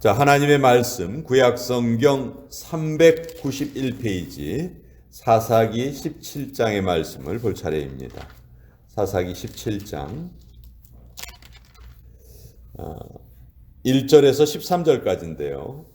자, 하나님의 말씀 구약성경 391페이지 사사기 17장의 말씀을 볼 차례입니다. 사사기 17장 1절에서 13절까지인데요.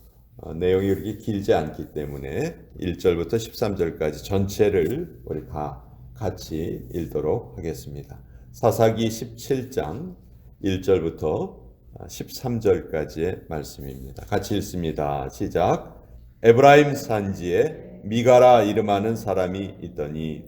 내용이 그렇게 길지 않기 때문에 1절부터 13절까지 전체를 우리 다 같이 읽도록 하겠습니다. 사사기 17장 1절부터 13절까지의 말씀입니다. 같이 읽습니다. 시작. 에브라임 산지에 미가라 이름하는 사람이 있더니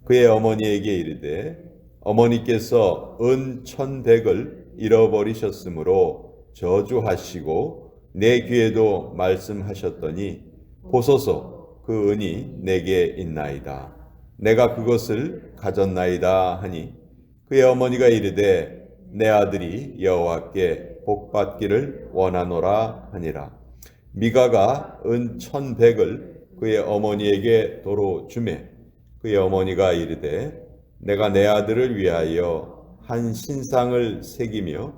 그의 어머니에게 이르되 어머니께서 은 1,100을 잃어버리셨으므로 저주하시고 내 귀에도 말씀하셨더니 보소서 그 은이 내게 있나이다. 내가 그것을 가졌나이다 하니 그의 어머니가 이르되 내 아들이 여호와께 복받기를 원하노라 하니라. 미가가 은 1,100을 그의 어머니에게 도로 주매 그의 어머니가 이르되 내가 내 아들을 위하여 한 신상을 새기며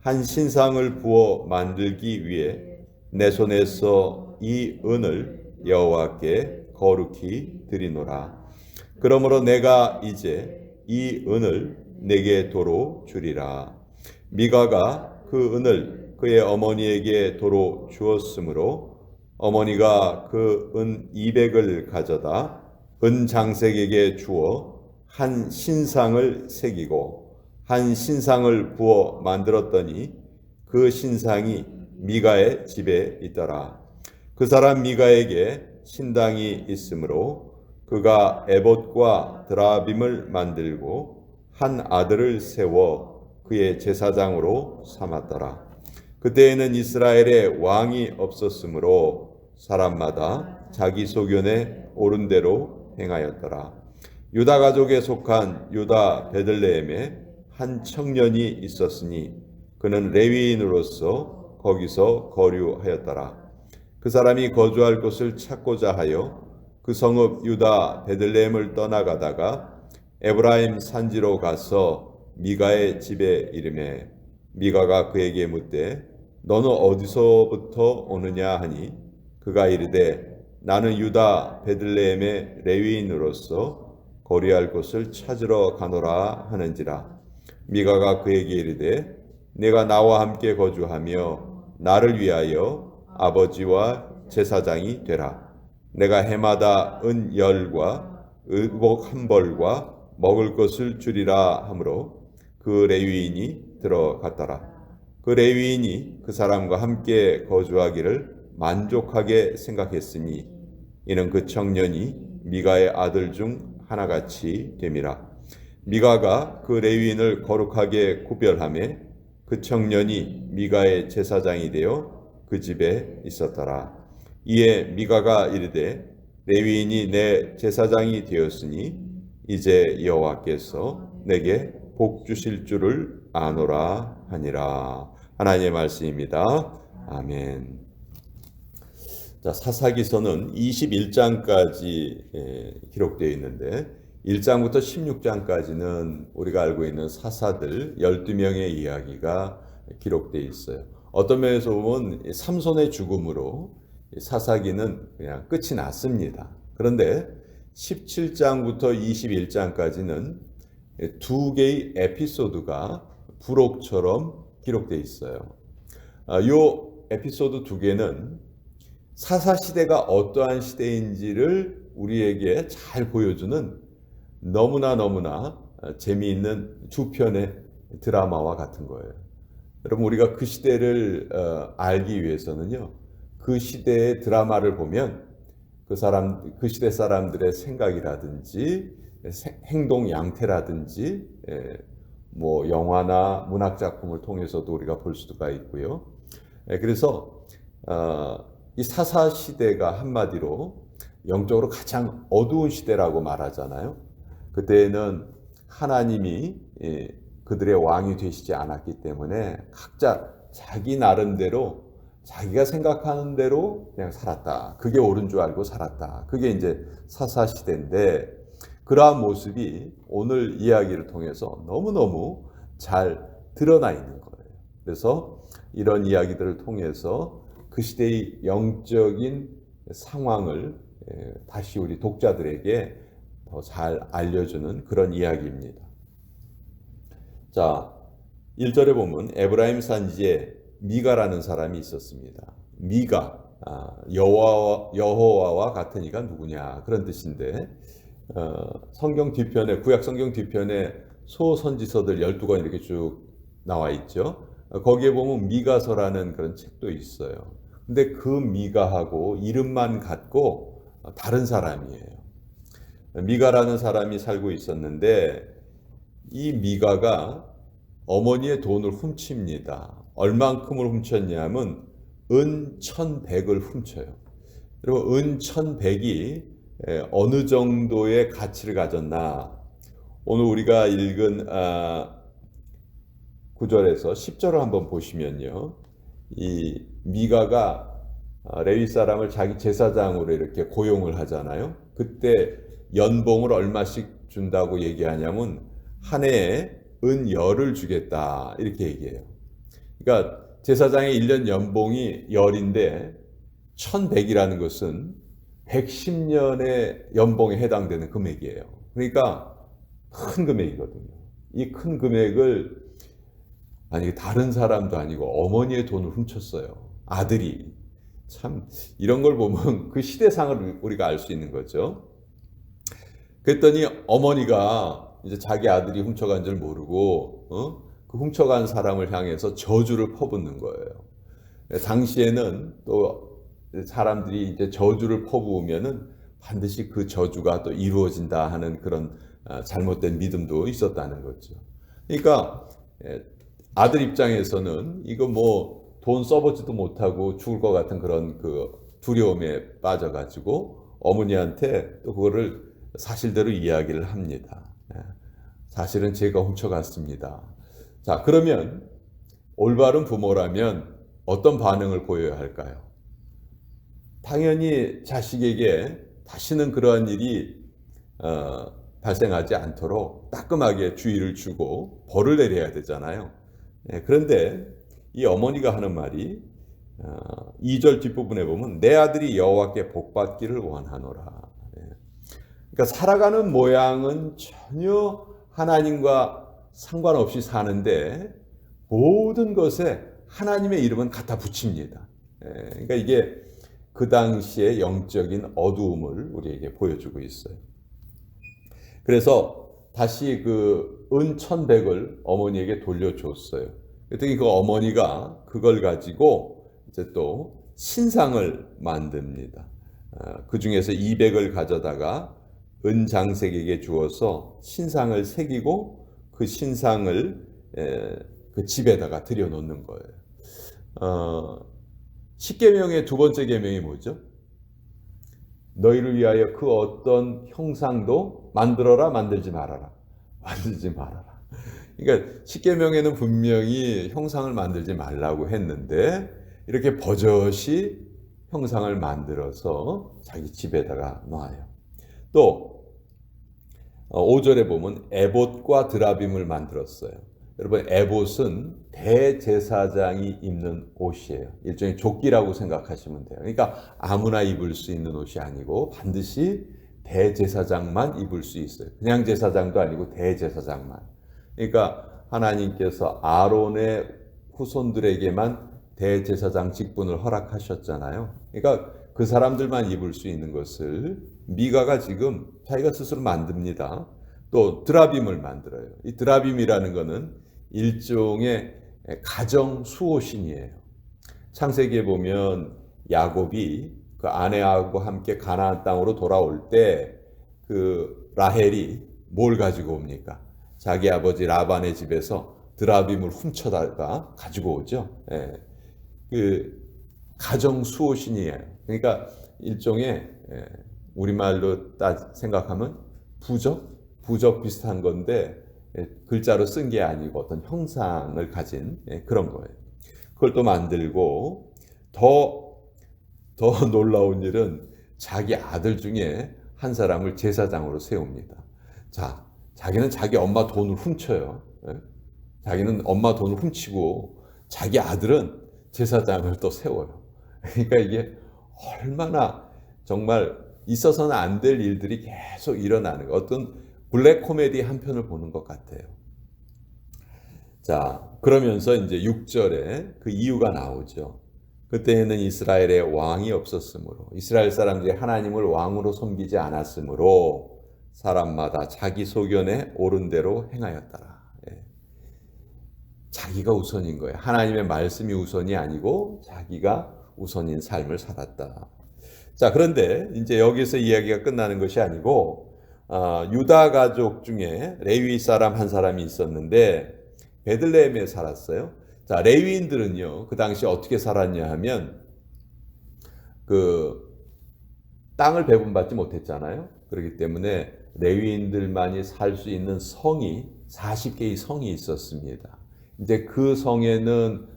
한 신상을 부어 만들기 위해 내 손에서 이 은을 여호와께 거룩히 드리노라. 그러므로 내가 이제 이 은을 내게 도로 주리라. 미가가 그 은을 그의 어머니에게 도로 주었으므로 어머니가 그 은 200을 가져다 은 장색에게 주어 한 신상을 새기고 한 신상을 부어 만들었더니 그 신상이 미가의 집에 있더라. 그 사람 미가에게 신당이 있으므로 그가 에봇과 드라빔을 만들고 한 아들을 세워 그의 제사장으로 삼았더라. 그때에는 이스라엘에 왕이 없었으므로 사람마다 자기 소견에 옳은 대로 행하였더라. 유다 가족에 속한 유다 베들레헴에 한 청년이 있었으니 그는 레위인으로서 거기서 거류하였더라. 그 사람이 거주할 곳을 찾고자 하여 그 성읍 유다 베들레헴을 떠나가다가 에브라임 산지로 가서 미가의 집에 이르매 미가가 그에게 묻되 너는 어디서부터 오느냐 하니 그가 이르되 나는 유다 베들레헴의 레위인으로서 거류할 곳을 찾으러 가노라 하는지라. 미가가 그에게 이르되 내가 나와 함께 거주하며 나를 위하여 아버지와 제사장이 되라. 내가 해마다 은 10과 의복 1벌과 먹을 것을 주리라 하므로 그 레위인이 들어갔더라. 그 레위인이 그 사람과 함께 거주하기를 만족하게 생각했으니 이는 그 청년이 미가의 아들 중 하나같이 됨이라. 미가가 그 레위인을 거룩하게 구별하며 그 청년이 미가의 제사장이 되어 그 집에 있었더라. 이에 미가가 이르되 레위인이 내 제사장이 되었으니 이제 여호와께서 내게 복 주실 줄을 아노라 하니라. 하나님의 말씀입니다. 아멘. 자, 사사기서는 21장까지 기록되어 있는데 1장부터 16장까지는 우리가 알고 있는 사사들 12명의 이야기가 기록되어 있어요. 어떤 면에서 보면 삼손의 죽음으로 사사기는 그냥 끝이 났습니다. 그런데 17장부터 21장까지는 두 개의 에피소드가 부록처럼 기록되어 있어요. 이 에피소드 두 개는 사사시대가 어떠한 시대인지를 우리에게 잘 보여주는 너무나 재미있는 두 편의 드라마와 같은 거예요. 여러분, 우리가 그 시대를 알기 위해서는요, 그 시대의 드라마를 보면 그 시대 사람들의 생각이라든지 행동 양태라든지 뭐 영화나 문학 작품을 통해서도 우리가 볼 수가 있고요. 그래서 이 사사 시대가 한마디로 영적으로 가장 어두운 시대라고 말하잖아요. 그때는 하나님이 그들의 왕이 되시지 않았기 때문에 각자 자기 나름대로 자기가 생각하는 대로 그냥 살았다. 그게 옳은 줄 알고 살았다. 그게 이제 사사시대인데 그러한 모습이 오늘 이야기를 통해서 너무너무 잘 드러나 있는 거예요. 그래서 이런 이야기들을 통해서 그 시대의 영적인 상황을 다시 우리 독자들에게 더 잘 알려주는 그런 이야기입니다. 자, 1절에 보면 에브라임 산지에 미가라는 사람이 있었습니다. 미가, 여호와와 같은 이가 누구냐 그런 뜻인데, 성경 뒤편에, 구약 성경 뒤편에 소선지서들 12권 이렇게 쭉 나와 있죠. 거기에 보면 미가서라는 그런 책도 있어요. 근데 그 미가하고 이름만 같고 다른 사람이에요. 미가라는 사람이 살고 있었는데 이 미가가 어머니의 돈을 훔칩니다. 얼만큼을 훔쳤냐면 은 1,100을 훔쳐요. 그리고 은 1,100이 어느 정도의 가치를 가졌나? 오늘 우리가 읽은 9절에서 10절을 한번 보시면요. 이 미가가 레위 사람을 자기 제사장으로 이렇게 고용을 하잖아요. 그때 연봉을 얼마씩 준다고 얘기하냐면 한 해에 은 10을 주겠다 이렇게 얘기해요. 그러니까 제사장의 1년 연봉이 10인데 1,100이라는 것은 110년의 연봉에 해당되는 금액이에요. 그러니까 큰 금액이거든요. 이 큰 금액을 아니 다른 사람도 아니고 어머니의 돈을 훔쳤어요. 아들이. 참 이런 걸 보면 그 시대상을 우리가 알 수 있는 거죠. 그랬더니 어머니가 이제 자기 아들이 훔쳐간 줄 모르고 그 훔쳐간 사람을 향해서 저주를 퍼붓는 거예요. 당시에는 또 사람들이 이제 저주를 퍼부으면은 반드시 그 저주가 또 이루어진다 하는 그런 잘못된 믿음도 있었다는 거죠. 그러니까 아들 입장에서는 이거 뭐 돈 써보지도 못하고 죽을 것 같은 그런 그 두려움에 빠져가지고 어머니한테 또 그거를 사실대로 이야기를 합니다. 사실은 제가 훔쳐갔습니다. 자, 그러면 올바른 부모라면 어떤 반응을 보여야 할까요? 당연히 자식에게 다시는 그러한 일이 발생하지 않도록 따끔하게 주의를 주고 벌을 내려야 되잖아요. 그런데 이 어머니가 하는 말이 2절 뒷부분에 보면 내 아들이 여호와께 복받기를 원하노라. 그러니까 살아가는 모양은 전혀 하나님과 상관없이 사는데 모든 것에 하나님의 이름은 갖다 붙입니다. 그러니까 이게 그 당시의 영적인 어두움을 우리에게 보여주고 있어요. 그래서 다시 그 은 1,100을 어머니에게 돌려줬어요. 그랬더니 그 어머니가 그걸 가지고 이제 또 신상을 만듭니다. 그 중에서 200을 가져다가 은장색에게 주어서 신상을 새기고 그 신상을 그 집에다가 들여놓는 거예요. 십계명의 두 번째 계명이 뭐죠? 너희를 위하여 그 어떤 형상도 만들어라 만들지 말아라. 만들지 말아라. 그러니까 십계명에는 분명히 형상을 만들지 말라고 했는데 이렇게 버젓이 형상을 만들어서 자기 집에다가 놔요. 또 5절에 보면 에봇과 드라빔을 만들었어요. 여러분 에봇은 대제사장이 입는 옷이에요. 일종의 조끼라고 생각하시면 돼요. 그러니까 아무나 입을 수 있는 옷이 아니고 반드시 대제사장만 입을 수 있어요. 그냥 제사장도 아니고 대제사장만. 그러니까 하나님께서 아론의 후손들에게만 대제사장 직분을 허락하셨잖아요. 그러니까 그 사람들만 입을 수 있는 것을 미가가 지금 자기가 스스로 만듭니다. 또 드라빔을 만들어요. 이 드라빔이라는 것은 일종의 가정 수호신이에요. 창세기에 보면 야곱이 그 아내하고 함께 가나안 땅으로 돌아올 때 그 라헬이 뭘 가지고 옵니까? 자기 아버지 라반의 집에서 드라빔을 훔쳐다가 가지고 오죠. 그 가정 수호신이에요. 그러니까 일종의 우리말로 생각하면 부적 비슷한 건데 글자로 쓴 게 아니고 어떤 형상을 가진 그런 거예요. 그걸 또 만들고 더 놀라운 일은 자기 아들 중에 한 사람을 제사장으로 세웁니다. 자, 자기는 자기 엄마 돈을 훔쳐요. 자기는 엄마 돈을 훔치고 자기 아들은 제사장을 또 세워요. 그러니까 이게 얼마나 정말 있어서는 안 될 일들이 계속 일어나는 거. 어떤 블랙 코미디 한 편을 보는 것 같아요. 자, 그러면서 이제 6절에 그 이유가 나오죠. 그때에는 이스라엘에 왕이 없었으므로 이스라엘 사람들이 하나님을 왕으로 섬기지 않았으므로 사람마다 자기 소견에 옳은 대로 행하였더라. 예. 자기가 우선인 거예요. 하나님의 말씀이 우선이 아니고 자기가 우선인 삶을 살았다. 자, 그런데 이제 여기서 이야기가 끝나는 것이 아니고 유다 가족 중에 레위 사람 한 사람이 있었는데 베들레헴에 살았어요. 자, 레위인들은요, 그 당시 어떻게 살았냐 하면 그 땅을 배분받지 못했잖아요. 그렇기 때문에 레위인들만이 살 수 있는 성이 40개의 성이 있었습니다. 이제 그 성에는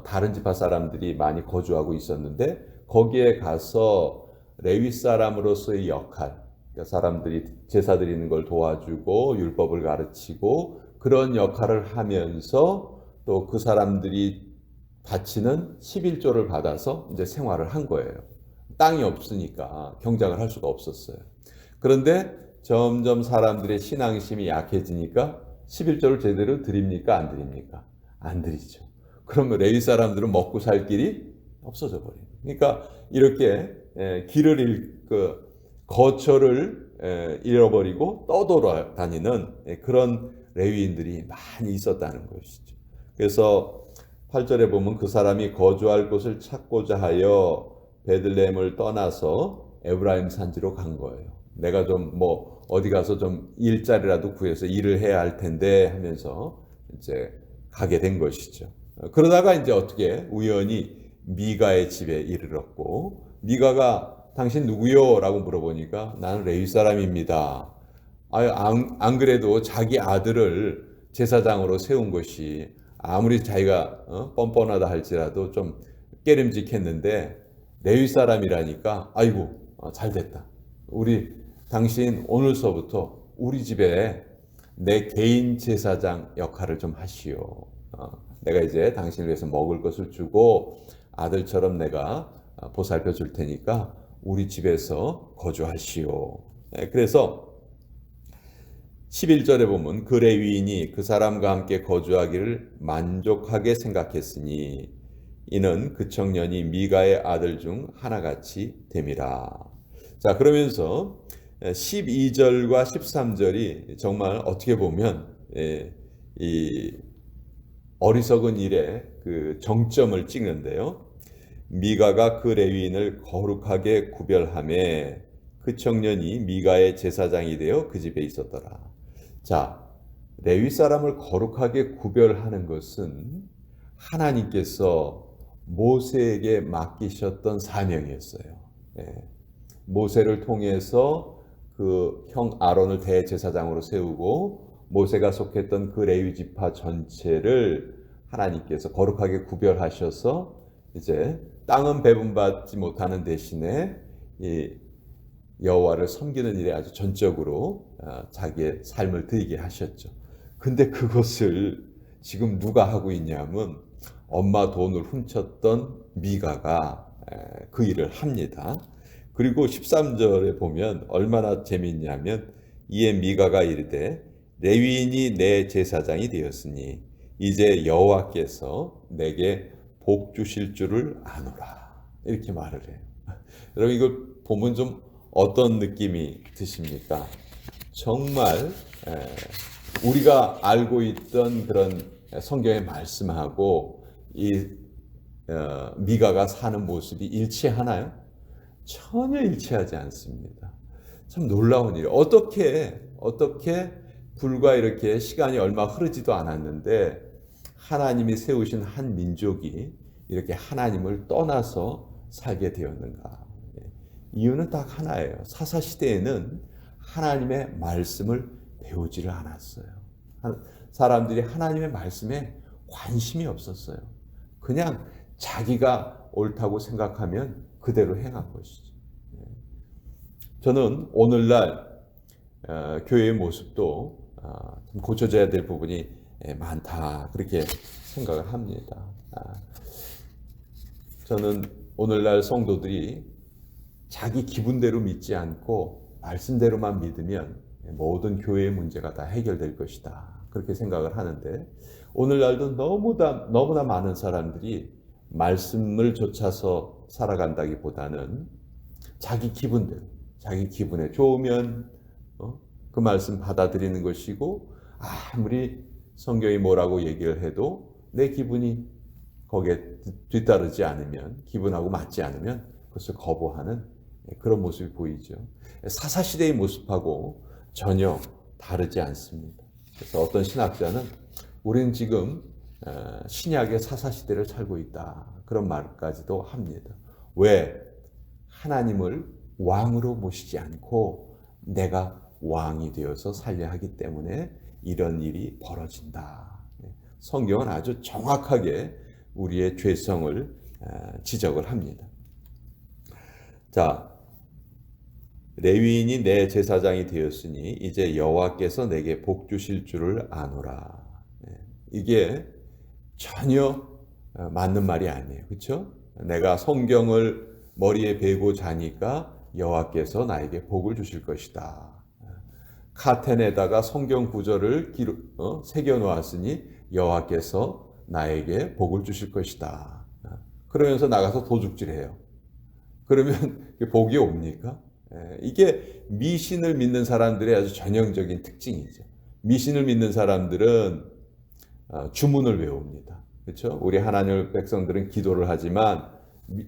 다른 지파 사람들이 많이 거주하고 있었는데 거기에 가서 레위 사람으로서의 역할, 그러니까 사람들이 제사 드리는 걸 도와주고 율법을 가르치고 그런 역할을 하면서 또 그 사람들이 바치는 11조를 받아서 이제 생활을 한 거예요. 땅이 없으니까 경작을 할 수가 없었어요. 그런데 점점 사람들의 신앙심이 약해지니까 11조를 제대로 드립니까? 안 드립니까? 안 드리죠. 그러면 레위 사람들은 먹고 살 길이 없어져 버려요. 그러니까 이렇게 길을 거처를 잃어버리고 떠돌아다니는 그런 레위인들이 많이 있었다는 것이죠. 그래서 8절에 보면 그 사람이 거주할 곳을 찾고자 하여 베들레헴을 떠나서 에브라임 산지로 간 거예요. 내가 좀 어디 가서 좀 일자리라도 구해서 일을 해야 할 텐데 하면서 이제 가게 된 것이죠. 그러다가 이제 어떻게 우연히 미가의 집에 이르렀고 미가가 당신 누구요? 라고 물어보니까 나는 레위 사람입니다. 안 그래도 자기 아들을 제사장으로 세운 것이 아무리 자기가 뻔뻔하다 할지라도 좀 깨름직했는데 레위 사람이라니까 아이고 잘 됐다. 당신 오늘서부터 우리 집에 내 개인 제사장 역할을 좀 하시오. 내가 이제 당신을 위해서 먹을 것을 주고 아들처럼 내가 보살펴 줄 테니까 우리 집에서 거주하시오. 그래서 11절에 보면 그 레위인이 그 사람과 함께 거주하기를 만족하게 생각했으니 이는 그 청년이 미가의 아들 중 하나같이 됨이라. 자, 그러면서 12절과 13절이 정말 어떻게 보면 이 어리석은 일의 그 정점을 찍는데요. 미가가 그 레위인을 거룩하게 구별하매 그 청년이 미가의 제사장이 되어 그 집에 있었더라. 자, 레위 사람을 거룩하게 구별하는 것은 하나님께서 모세에게 맡기셨던 사명이었어요. 모세를 통해서 그 형 아론을 대제사장으로 세우고 모세가 속했던 그 레위 지파 전체를 하나님께서 거룩하게 구별하셔서 이제 땅은 배분받지 못하는 대신에 이 여호와를 섬기는 일에 아주 전적으로 자기의 삶을 드리게 하셨죠. 근데 그것을 지금 누가 하고 있냐면 엄마 돈을 훔쳤던 미가가 그 일을 합니다. 그리고 13절에 보면 얼마나 재미있냐면 이에 미가가 이르되 레위인이 내 제사장이 되었으니 이제 여호와께서 내게 복 주실 줄을 아노라. 이렇게 말을 해요. 여러분 이걸 보면 좀 어떤 느낌이 드십니까? 정말 우리가 알고 있던 그런 성경의 말씀하고 이 미가가 사는 모습이 일치하나요? 전혀 일치하지 않습니다. 참 놀라운 일이에요. 어떻게 불과 이렇게 시간이 얼마 흐르지도 않았는데 하나님이 세우신 한 민족이 이렇게 하나님을 떠나서 살게 되었는가? 이유는 딱 하나예요. 사사시대에는 하나님의 말씀을 배우지를 않았어요. 사람들이 하나님의 말씀에 관심이 없었어요. 그냥 자기가 옳다고 생각하면 그대로 행한 것이죠. 저는 오늘날 교회의 모습도 좀 고쳐져야 될 부분이 많다 그렇게 생각을 합니다. 저는 오늘날 성도들이 자기 기분대로 믿지 않고 말씀대로만 믿으면 모든 교회의 문제가 다 해결될 것이다. 그렇게 생각을 하는데 오늘날도 너무나 많은 사람들이 말씀을 좇아서 살아간다기보다는 자기 기분대로, 자기 기분에 좋으면 그 말씀 받아들이는 것이고 아무리 성경이 뭐라고 얘기를 해도 내 기분이 거기에 뒤따르지 않으면, 기분하고 맞지 않으면 그것을 거부하는 그런 모습이 보이죠. 사사시대의 모습하고 전혀 다르지 않습니다. 그래서 어떤 신학자는 우리는 지금 신약의 사사시대를 살고 있다. 그런 말까지도 합니다. 왜? 하나님을 왕으로 모시지 않고 내가 왕이 되어서 살려 하기 때문에 이런 일이 벌어진다. 성경은 아주 정확하게 우리의 죄성을 지적을 합니다. 자, 레위인이 내 제사장이 되었으니 이제 여호와께서 내게 복 주실 줄을 아노라. 이게 전혀 맞는 말이 아니에요. 그렇죠? 내가 성경을 머리에 베고 자니까 여호와께서 나에게 복을 주실 것이다. 카텐에다가 성경 구절을 새겨 놓았으니 여호와께서 나에게 복을 주실 것이다. 그러면서 나가서 도둑질해요. 그러면 복이 옵니까? 이게 미신을 믿는 사람들의 아주 전형적인 특징이죠. 미신을 믿는 사람들은 주문을 외웁니다. 그렇죠? 우리 하나님 백성들은 기도를 하지만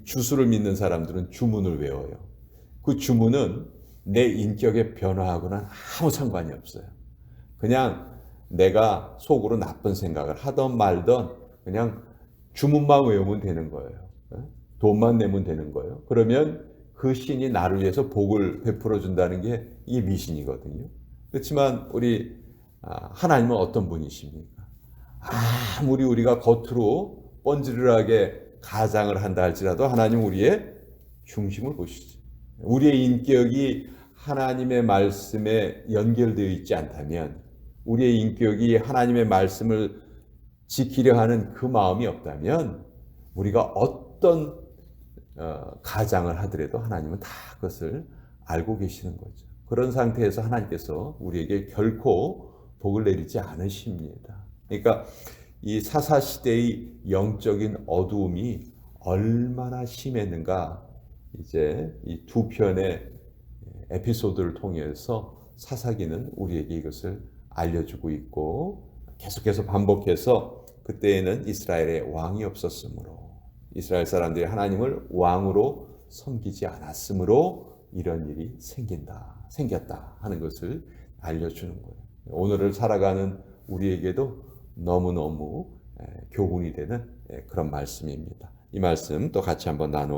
주수를 믿는 사람들은 주문을 외워요. 그 주문은 내 인격의 변화하고는 아무 상관이 없어요. 그냥 내가 속으로 나쁜 생각을 하던 말던 그냥 주문만 외우면 되는 거예요. 돈만 내면 되는 거예요. 그러면 그 신이 나를 위해서 복을 베풀어 준다는 게 이게 미신이거든요. 그렇지만 우리 하나님은 어떤 분이십니까? 아무리 우리가 겉으로 뻔질하게 가장을 한다 할지라도 하나님 우리의 중심을 보시죠. 우리의 인격이 하나님의 말씀에 연결되어 있지 않다면, 우리의 인격이 하나님의 말씀을 지키려 하는 그 마음이 없다면 우리가 어떤 가장을 하더라도 하나님은 다 그것을 알고 계시는 거죠. 그런 상태에서 하나님께서 우리에게 결코 복을 내리지 않으십니다. 그러니까 이 사사시대의 영적인 어두움이 얼마나 심했는가 이제 이 두 편의 에피소드를 통해서 사사기는 우리에게 이것을 알려주고 있고 계속해서 반복해서 그때에는 이스라엘에 왕이 없었으므로 이스라엘 사람들이 하나님을 왕으로 섬기지 않았으므로 이런 일이 생겼다 하는 것을 알려주는 거예요. 오늘을 살아가는 우리에게도 너무너무 교훈이 되는 그런 말씀입니다. 이 말씀 또 같이 한번 나누어